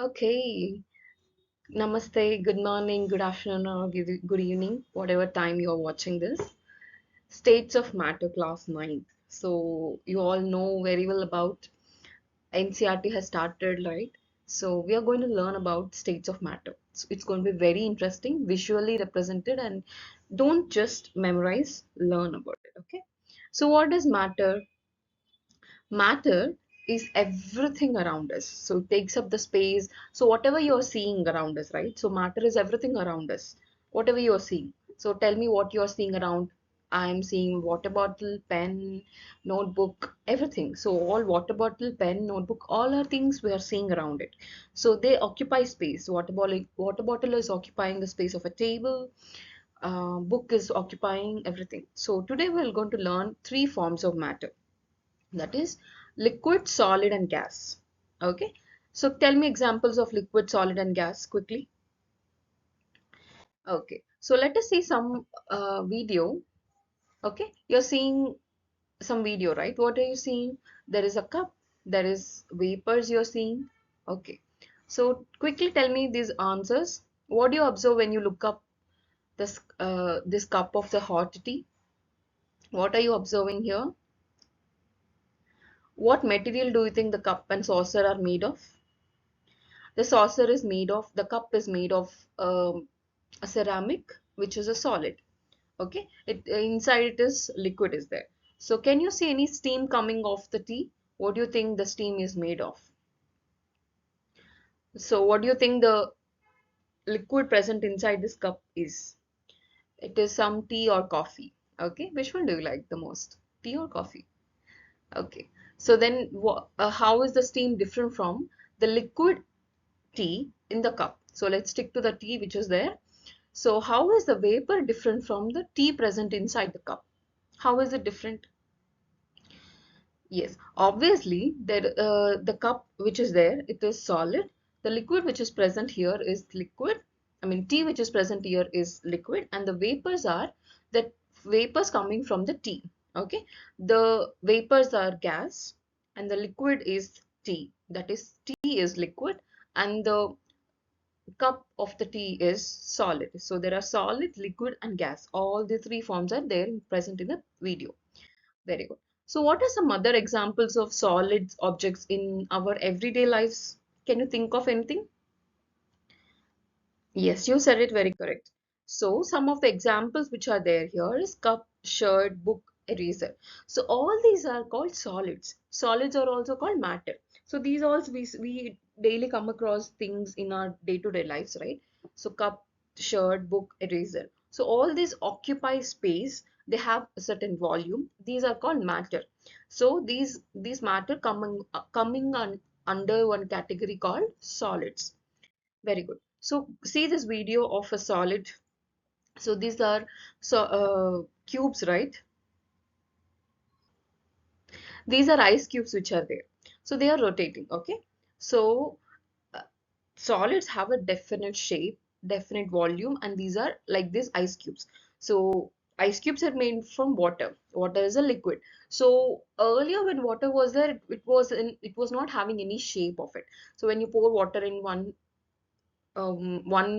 Okay. Namaste, good morning, good afternoon, or good evening, whatever time you're watching this. States of Matter, class 9. So, you all know very well about NCRT has started, right? So, we are going to learn about states of matter. So, it's going to be very interesting, visually represented, and don't just memorize, learn about it, okay? So, what is matter? Matter is everything around us, so it takes up the space. So whatever you're seeing around us, right? So matter is everything around us, whatever you're seeing. So tell me what you're seeing around. I'm seeing water bottle, pen, notebook, everything. So all water bottle, pen, notebook, all are things we are seeing around it. So they occupy space. Water bottle is occupying the space of a table. Book is occupying everything. So today we're going to learn three forms of matter, that is liquid, solid, and gas. Okay, so tell me examples of liquid, solid, and gas quickly. Okay, so let us see some video. Okay, you're seeing some video, right? What are you seeing? There is a cup, there is vapors you're seeing. Okay, so quickly tell me these answers. What do you observe when you look up this cup of the hot tea? What are you observing here? What material do you think the cup and saucer are made of? The saucer is made of, the cup is made of a ceramic, which is a solid. Okay, it inside it is liquid is there. So can you see any steam coming off the tea? What do you think the steam is made of? So what do you think the liquid present inside this cup is? It is some tea or coffee. Okay, which one do you like the most? Tea or coffee? Okay, so then how is the steam different from the liquid tea in the cup? So let's stick to the tea which is there. So how is the vapor different from the tea present inside the cup? How is it different? Yes, obviously the cup which is there, it is solid. The liquid which is present here is liquid. I mean tea which is present here is liquid, and the vapors are the vapors coming from the tea. Okay, the vapors are gas and the liquid is tea. That is tea is liquid and the cup of the tea is solid. So there are solid, liquid, and gas. All the three forms are there present in the video. Very good. So what are some other examples of solid objects in our everyday lives? Can you think of anything? Yes, you said it very correct. So some of the examples which are there here is cup, shirt, book, eraser. So all these are called solids. Solids are also called matter. So these all we daily come across things in our day-to-day lives, right? So cup, shirt, book, eraser. So all these occupy space. They have a certain volume. These are called matter. So these matter coming under one category called solids. Very good. So see this video of a solid. So these are cubes, right? These are ice cubes which are there. So they are rotating. Okay. So uh, solids have a definite shape, definite volume, and these are like these ice cubes. So ice cubes are made from water. Water is a liquid. So earlier when water was there, it was not having any shape of it. So when you pour water in one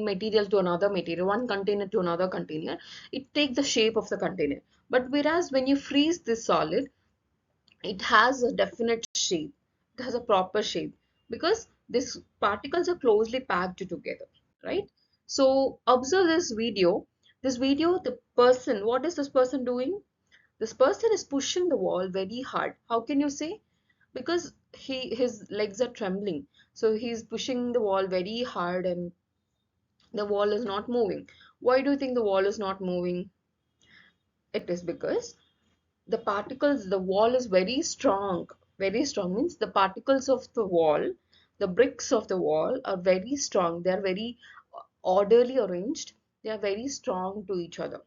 material to another material, one container to another container, it takes the shape of the container. But whereas when you freeze this solid, it has a definite shape. It has a proper shape because these particles are closely packed together, right? So observe this video. This video, the person, what is this person doing? This person is pushing the wall very hard. How can you say? Because his legs are trembling. So he's pushing the wall very hard and the wall is not moving. Why do you think the wall is not moving? It is because the wall is very strong. Very strong means the particles of the wall, the bricks of the wall are very strong. They are very orderly arranged. They are very strong to each other.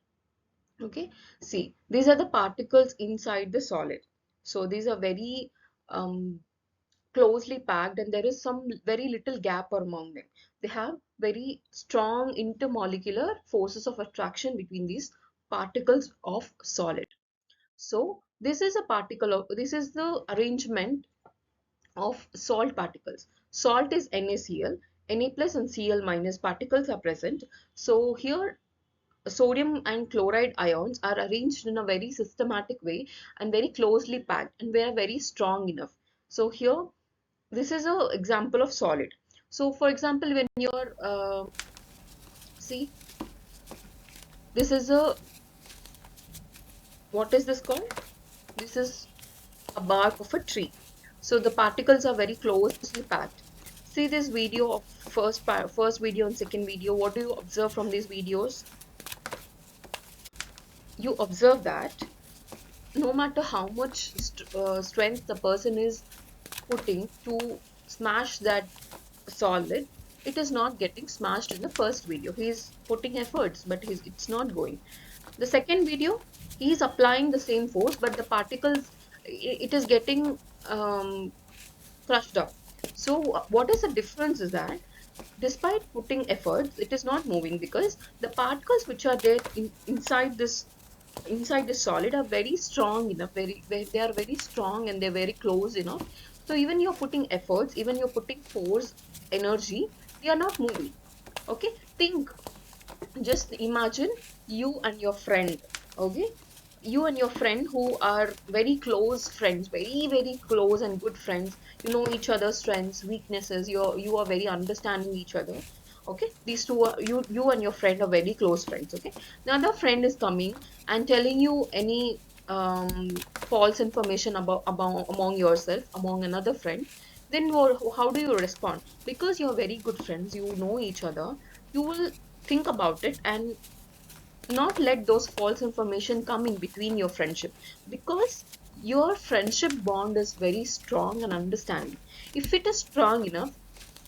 Okay, see, these are the particles inside the solid. So these are very um, closely packed and there is some very little gap among them. They have very strong intermolecular forces of attraction between these particles of solid. So this is the arrangement of salt particles. Salt is NaCl. Na plus and Cl minus particles are present. So here sodium and chloride ions are arranged in a very systematic way and very closely packed, and they are very strong enough. So here, this is an example of solid. So for example, when you're see, this is a, what is this called? This is a bark of a tree. So the particles are very closely packed. See this video of first video and second video. What do you observe from these videos? You observe that no matter how much strength the person is putting to smash that solid, it is not getting smashed in the first video. He is putting efforts, but it's not going. The second video, he is applying the same force, but the particles, it is getting crushed up. So what is the difference is that despite putting efforts, it is not moving because the particles which are there inside the solid are very strong enough, they are very strong and they're very close enough. So even you're putting efforts, even you're putting force, energy, they are not moving. Okay, think, just imagine you and your friend. Okay, you and your friend who are very close friends, very close and good friends. You know each other's strengths, weaknesses. You are very understanding each other. Okay, these two are, you and your friend are very close friends. Okay, the other friend is coming and telling you any false information about among yourself, among another friend. Then how do you respond? Because you're very good friends, you know each other, you will think about it and not let those false information come in between your friendship, because your friendship bond is very strong and understanding. If it is strong enough,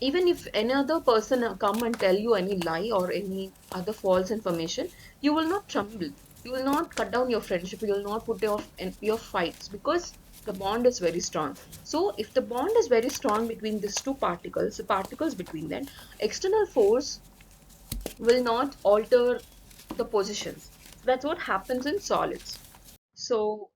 even if any other person come and tell you any lie or any other false information, you will not tremble, you will not cut down your friendship, you will not put off your fights, because the bond is very strong. So if the bond is very strong between these two particles, the particles between them, external force will not alter the positions. That's what happens in solids. So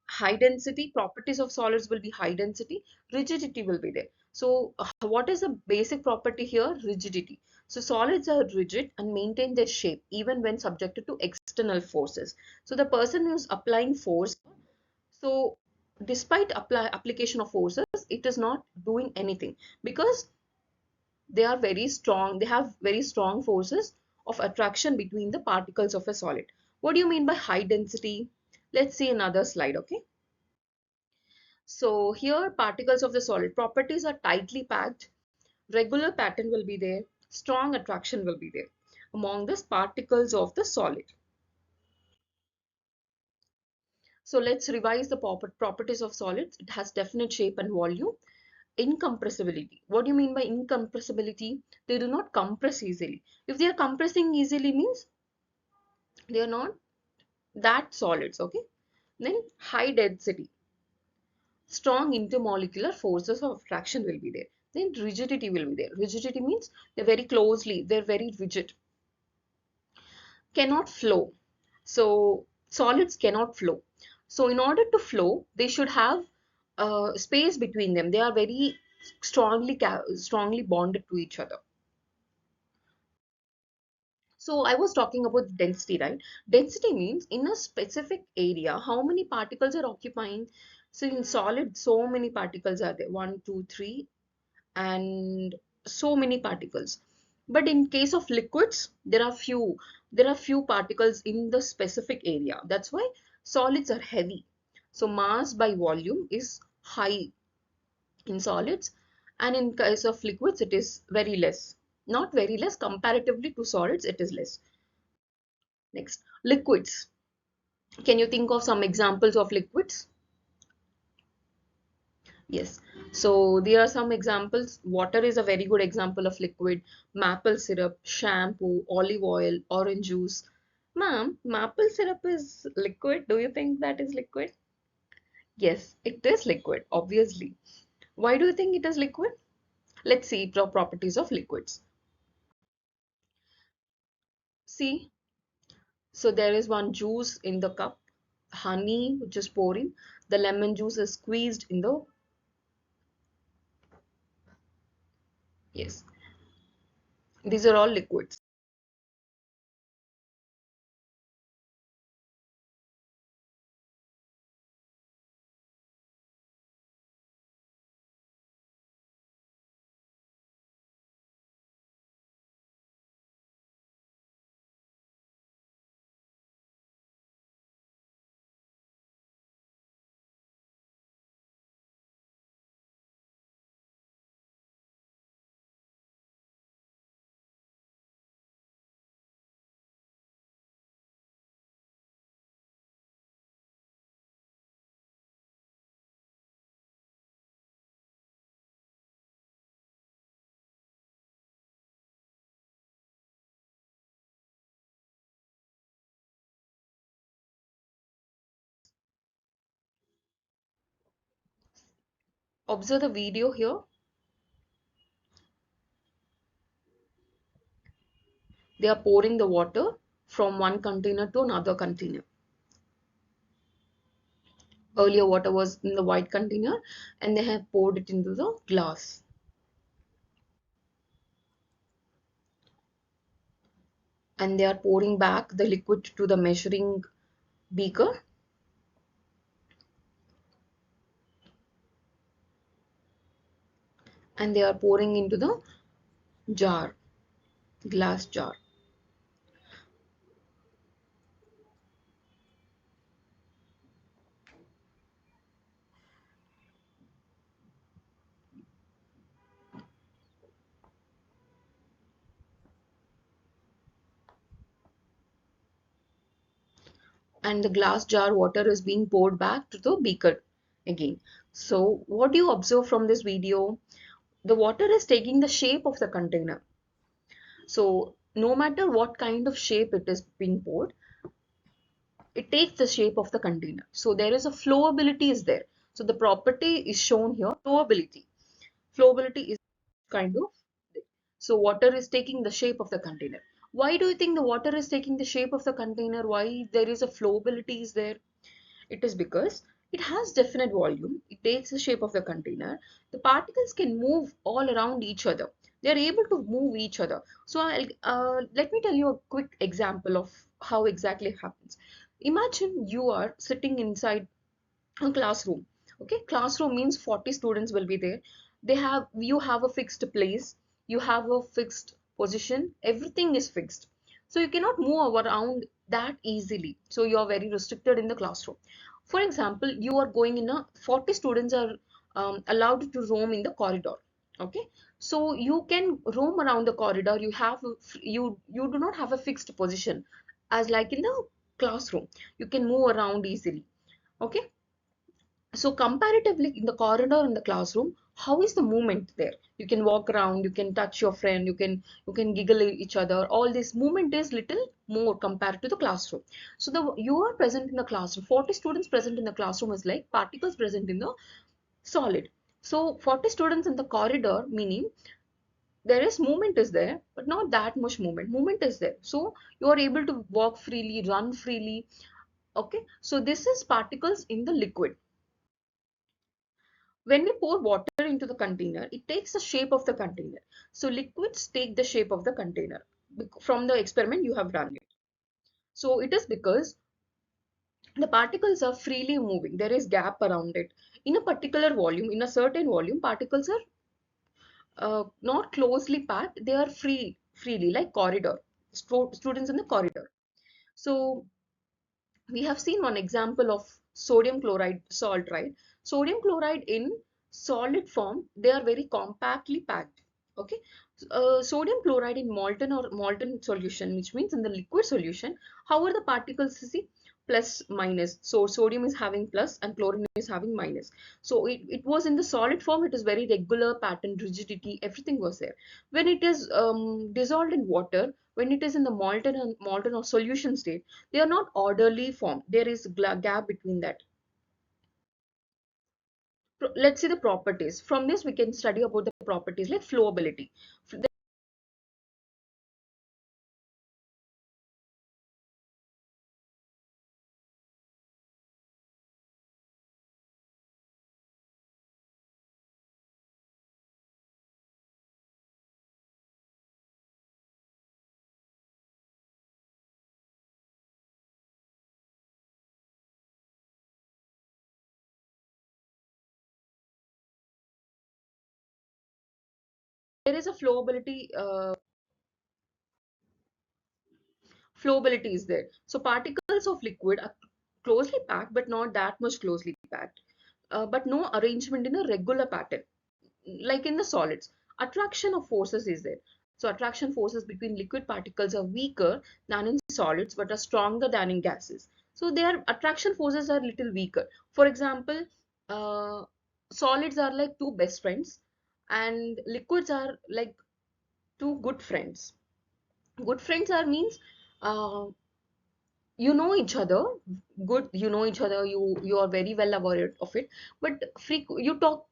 high density, properties of solids will be high density, rigidity will be there. So what is the basic property here? Rigidity. So solids are rigid and maintain their shape even when subjected to external forces. So the person who's applying force, so despite application of forces, it is not doing anything because they are very strong, they have very strong forces of attraction between the particles of a solid. What do you mean by high density? Let's see another slide. Okay, so here particles of the solid properties are tightly packed, regular pattern will be there, strong attraction will be there among the particles of the solid. So let's revise the properties of solids. It has definite shape and volume. Incompressibility. What do you mean by incompressibility? They do not compress easily. If they are compressing easily means they are not that solids. Okay, then high density, strong intermolecular forces of attraction will be there. Then rigidity will be there. Rigidity means they're very rigid, cannot flow. So solids cannot flow. So in order to flow, they should have space between them. They are very strongly bonded to each other. So I was talking about density, right? Density means in a specific area, how many particles are occupying. So in solid, so many particles are there. One, two, three, and so many particles. But in case of liquids, there are few particles in the specific area. That's why solids are heavy. So mass by volume is high in solids, and in case of liquids, it is very less. Not very less, comparatively to solids, it is less. Next, liquids. Can you think of some examples of liquids? Yes. So there are some examples. Water is a very good example of liquid. Maple syrup, shampoo, olive oil, orange juice. Ma'am, maple syrup is liquid. Do you think that is liquid? Yes, it is liquid, obviously. Why do you think it is liquid? Let's see the properties of liquids. See, so there is one juice in the cup, honey which is pouring, the lemon juice is squeezed in the Yes, these are all liquids. Observe the video here. They are pouring the water from one container to another container. Earlier water was in the white container and they have poured it into the glass. And they are pouring back the liquid to the measuring beaker, and they are pouring into the jar, glass jar. And the glass jar water is being poured back to the beaker again. So what do you observe from this video? The water is taking the shape of the container. So no matter what kind of shape it is being poured, it takes the shape of the container. So there is a flowability is there. So the property is shown here, flowability. Flowability is kind of, so water is taking the shape of the container. Why do you think the water is taking the shape of the container? Why there is a flowability is there? It is because it has definite volume. It takes the shape of the container. The particles can move all around each other. They are able to move each other. So let me tell you a quick example of how exactly it happens. Imagine you are sitting inside a classroom. Okay, classroom means 40 students will be there. You have a fixed place, you have a fixed position, everything is fixed. So you cannot move around that easily. So you are very restricted in the classroom. For example, you are going in a 40 students are allowed to roam in the corridor. Okay, so you can roam around the corridor. You do not have a fixed position as like in the classroom. You can move around easily. Okay, so comparatively in the corridor in the classroom, how is the movement there? You can walk around, you can touch your friend, you can giggle at each other. All this movement is little more compared to the classroom. So the you are present in the classroom, 40 students present in the classroom is like particles present in the solid. So 40 students in the corridor, meaning there is movement is there, but not that much movement is there. So you are able to walk freely, run freely. Okay, so this is particles in the liquid. When we pour water into the container, it takes the shape of the container. So liquids take the shape of the container. From the experiment you have run it. So it is because the particles are freely moving. There is gap around it. In a particular volume, in a certain volume, particles are not closely packed. They are freely, like corridor. Students in the corridor. So we have seen one example of sodium chloride salt, right? Sodium chloride in solid form, they are very compactly packed. Okay, sodium chloride in molten solution, which means in the liquid solution, how are the particles? You see, plus minus. So sodium is having plus and chlorine is having minus. So it was in the solid form, it is very regular pattern, rigidity, everything was there. When it is dissolved in water, when it is in the molten or solution state, they are not orderly form. There is gap between that. Let's see the properties. From this we can study about the properties like flowability. there is a flowability is there. So particles of liquid are closely packed, but not that much closely packed. But no arrangement in a regular pattern, like in the solids. Attraction of forces is there. So attraction forces between liquid particles are weaker than in solids, but are stronger than in gases. So their attraction forces are little weaker. For example, uh, solids are like two best friends, and liquids are like two good friends. Good friends are means uh, you know each other good, you know each other, you are very well aware of it, but you talk,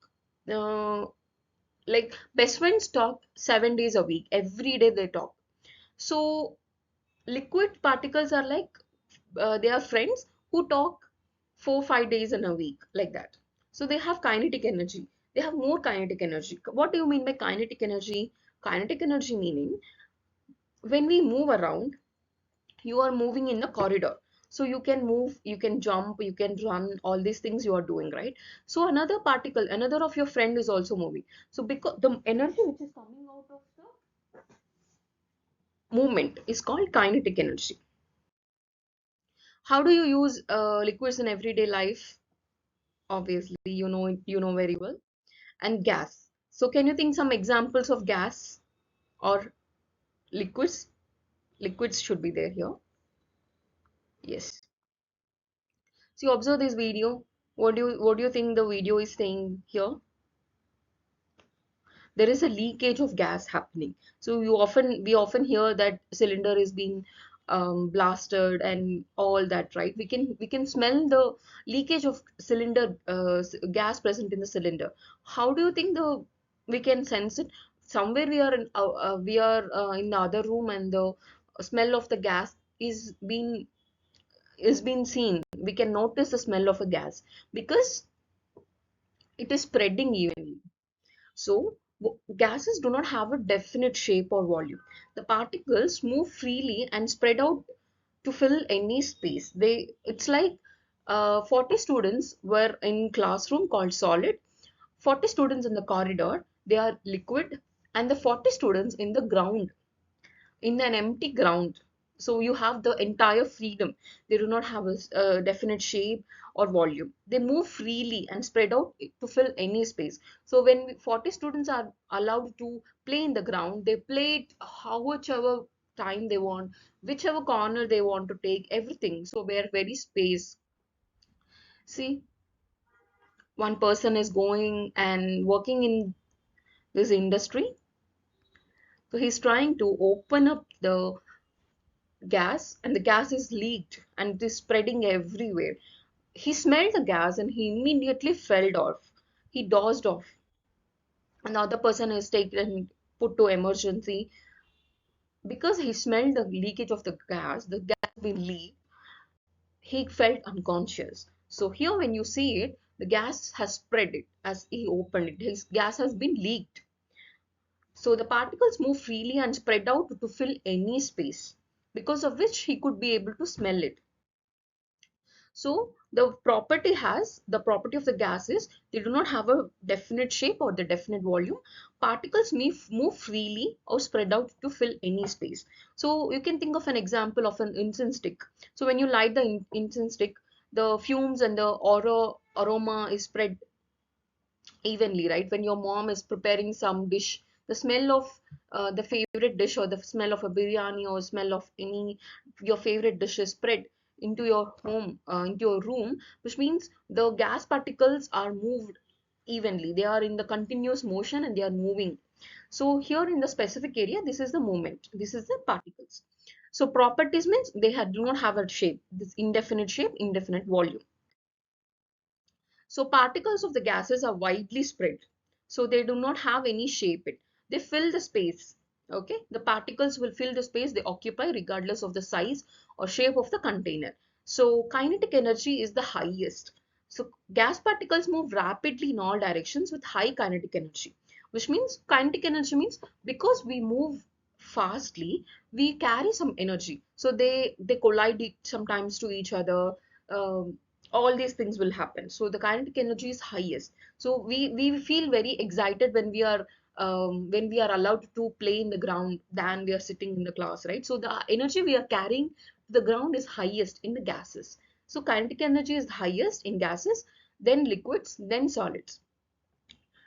uh, like best friends talk 7 days a week, every day they talk. So liquid particles are like, they are friends who talk 4 5 days in a week, like that. So they have kinetic energy, they have more kinetic energy. What do you mean by kinetic energy? Kinetic energy meaning when we move around, you are moving in the corridor, so you can move, you can jump, you can run, all these things you are doing, right? So another particle, another of your friend is also moving. So because the energy which is coming out of the movement is called kinetic energy. How do you use liquids in everyday life? Obviously you know very well. And gas, so can you think some examples of gas or liquids? Liquids should be there here. Yes. So you observe this video. What do you think the video is saying here? There is a leakage of gas happening. So we often hear that cylinder is being blasted and all that, right? We can smell the leakage of cylinder, gas present in the cylinder. How do you think the we can sense it? Somewhere we are in the other room, and the smell of the gas is being seen. We can notice the smell of a gas because it is spreading evenly. So, gases do not have a definite shape or volume. The particles move freely and spread out to fill any space. It's like 40 students were in classroom called solid, 40 students in the corridor, they are liquid, and the 40 students in the ground, in an empty ground. So you have the entire freedom. They do not have a definite shape or volume. They move freely and spread out to fill any space. So when 40 students are allowed to play in the ground, they play it however time they want, whichever corner they want to take, everything. So we're very space. See, one person is going and working in this industry. So he's trying to open up the gas, and the gas is leaked and it is spreading everywhere. He smelled the gas and he immediately fell off. He dozed off. Another person is taken, put to emergency because he smelled the leakage of the gas being leaked. He felt unconscious. So here when you see it, the gas has spread it as he opened it. His gas has been leaked. So the particles move freely and spread out to fill any space, because of which he could be able to smell it. So the property of the gas is they do not have a definite shape or the definite volume. Particles move freely or spread out to fill any space. So you can think of an example of an incense stick. So when you light the incense stick, the fumes and the aroma is spread evenly, right? When your mom is preparing some dish, the smell of the favorite dish, or the smell of a biryani, or smell of any your favorite dish is spread into your home, into your room, which means the gas particles are moved evenly. They are in the continuous motion and they are moving. So here in the specific area, this is the movement. This is the particles. So properties means do not have a shape. This indefinite shape, indefinite volume. So particles of the gases are widely spread. So they do not have any shape. They fill the space. Okay, the particles will fill the space they occupy regardless of the size or shape of the container. So kinetic energy is the highest. So gas particles move rapidly in all directions with high kinetic energy, which means kinetic energy means because we move fastly, we carry some energy. So they collide sometimes to each other. Um, all these things will happen. So the kinetic energy is highest. So we feel very excited when we are when we are allowed to play in the ground than we are sitting in the class, right? So the energy we are carrying to the ground is highest in the gases. So kinetic energy is highest in gases, then liquids, then solids.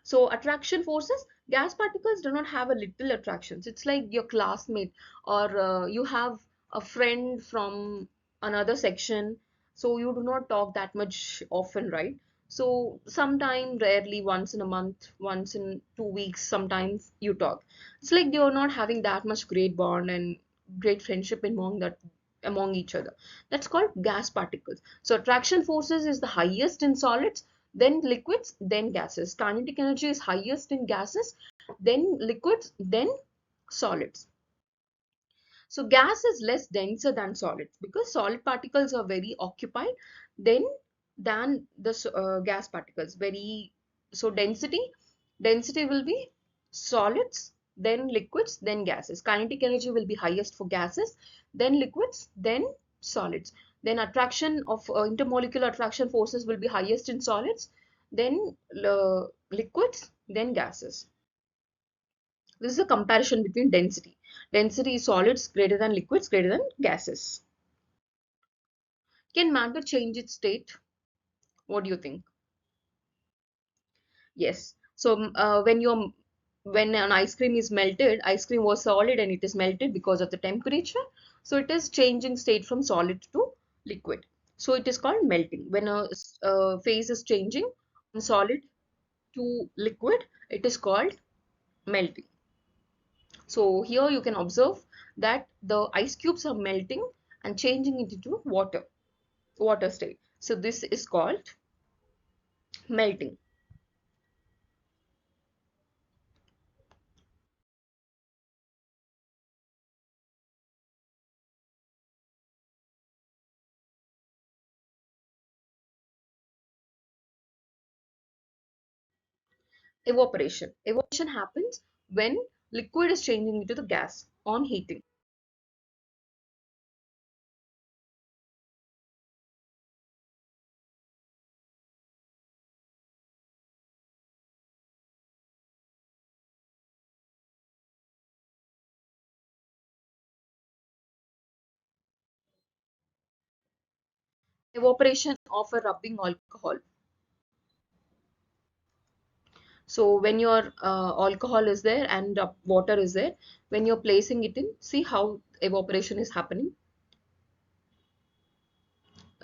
So attraction forces, gas particles do not have a little attractions. It's like your classmate, or you have a friend from another section. So you do not talk that much often, right? So sometime, rarely, once in a month, once in 2 weeks, sometimes you talk. It's like you're not having that much great bond and great friendship among each other. That's called gas particles. So attraction forces is the highest in solids, then liquids, then gases. Kinetic energy is highest in gases, then liquids, then solids. So gas is less denser than solids because solid particles are very occupied then than the gas particles. Very so density will be solids, then liquids, then gases. Kinetic energy will be highest for gases, then liquids, then solids. Then attraction of intermolecular attraction forces will be highest in solids, then liquids, then gases. This is a comparison between density. Density is solids greater than liquids greater than gases. Can matter change its state? What do you think? Yes. So when an ice cream is melted, ice cream was solid and it is melted because of the temperature. So it is changing state from solid to liquid. So it is called melting. When a phase is changing from solid to liquid, it is called melting. So here you can observe that the ice cubes are melting and changing it into water state. So this is called melting. Evaporation. Evaporation happens when liquid is changing into the gas on heating. Evaporation of a rubbing alcohol. So when your alcohol is there and water is there, when you're placing it in, see how evaporation is happening.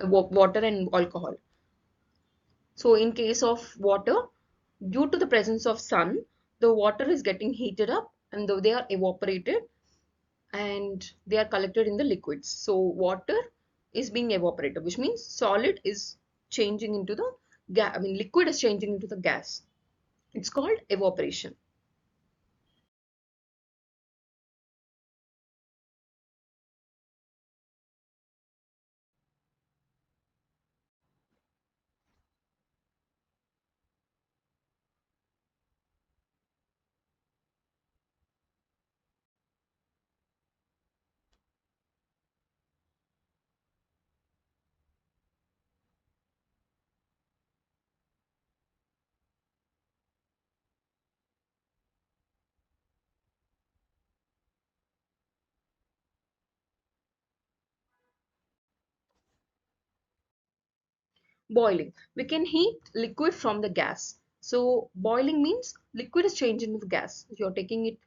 Water and alcohol. So in case of water, due to the presence of sun, the water is getting heated up and though they are evaporated and they are collected in the liquids. So water is being evaporated, which means solid is changing into the gas. I mean, liquid is changing into the gas. It's called evaporation. Boiling. We can heat liquid from the gas. So boiling means liquid is changing into the gas. You're taking it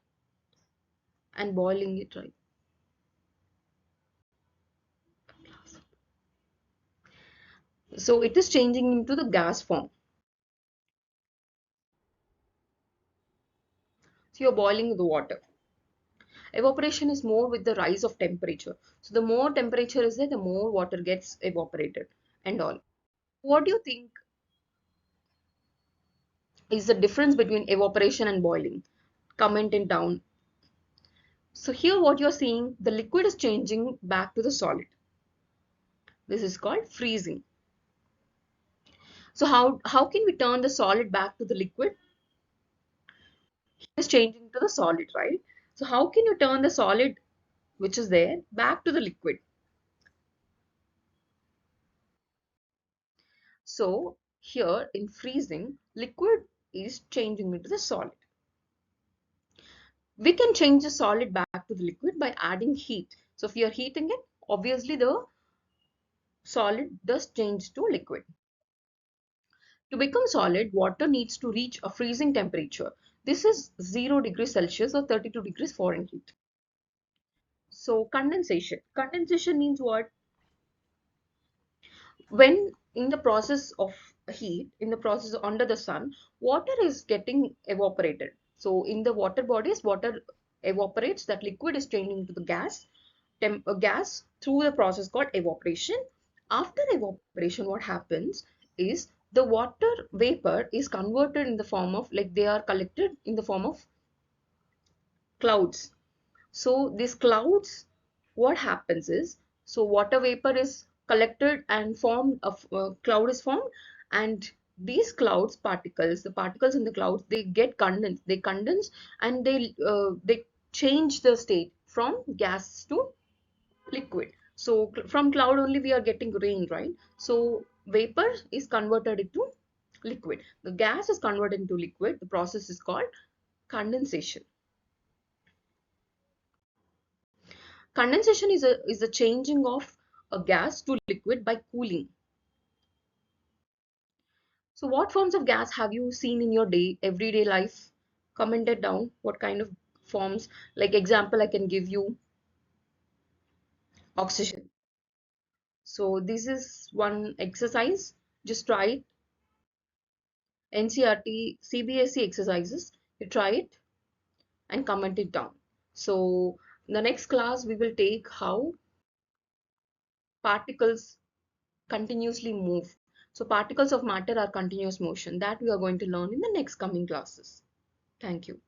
and boiling it, right? So it is changing into the gas form. So you're boiling the water. Evaporation is more with the rise of temperature. So the more temperature is there, the more water gets evaporated and all. What do you think is the difference between evaporation and boiling? Comment it down. So here what you're seeing, the liquid is changing back to the solid. This is called freezing. So how can we turn the solid back to the liquid? It is changing to the solid, right? So how can you turn the solid which is there back to the liquid? So here in freezing, liquid is changing into the solid. We can change the solid back to the liquid by adding heat. So if you are heating it, obviously the solid does change to liquid. To become solid, water needs to reach a freezing temperature. This is 0 degrees Celsius or 32 degrees Fahrenheit. So condensation. Condensation means what? When in the process of heat, in the process under the sun, water is getting evaporated. So in the water bodies, water evaporates, that liquid is changing into the gas through the process called evaporation. After evaporation, what happens is the water vapor is converted in the form of, like, they are collected in the form of clouds. So these clouds, what happens is, so water vapor is collected and formed, a cloud is formed, and these clouds particles, the particles in the clouds, they get condensed, they condense, and they change the state from gas to liquid. So from cloud only we are getting rain, right? So vapor is converted into liquid. The gas is converted into liquid. The process is called condensation. Condensation is a changing of a gas to liquid by cooling. So what forms of gas have you seen in your everyday life? Comment it down. What kind of forms? Like example, I can give you oxygen. So this is one exercise. Just try it. NCRT, CBSE exercises. You try it and comment it down. So the next class we will take how particles continuously move. So particles of matter are continuous motion. That we are going to learn in the next coming classes. Thank you.